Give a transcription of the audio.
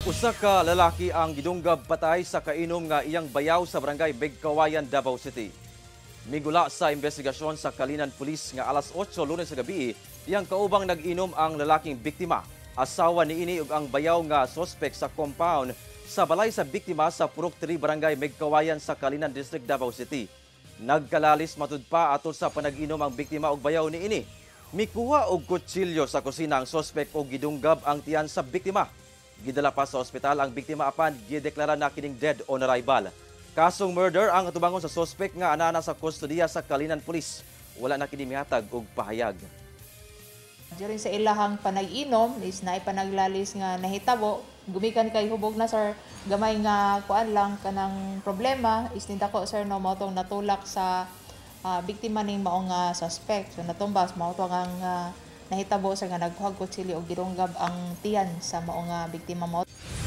Usa ka lalaki ang gidunggab patay sa kainom nga iyang bayaw sa barangay Bigkawayan, Davao City. Migula sa investigasyon sa Kalinan Police nga alas 8 Lunes sa gabi, iyang kaubang nag-inom ang lalaking biktima. Asawa niini ug ang bayaw nga suspect sa compound sa balay sa biktima sa Purok 3 Barangay Bigkawayan sa Kalinan District, Davao City. Nagkalalis matud pa ato sa panag-inom ang biktima ug bayaw niini. Mikuha og kutsilyo sa kusina ang suspect ug gidunggab ang tiyan sa biktima. Gidala pa sa ospital ang biktima apan gideklara na kining dead on arrival. Kasong murder ang atubangon sa suspect nga anana sa kustodiya sa Kalinan Police. Wala na kini mihatag og pahayag. During sa ilahang panag-inom is na ipanaglalis nga nahitabo, gumikan kay hubog na sir gamay nga kuan lang kanang problema is nindako sir no motong natulak sa biktima ning mao nga suspect. So natumbas mao to ang nahitabo sa nga nagkuhag kutsilyo og gidunggab ang tiyan sa mao nga biktima mo.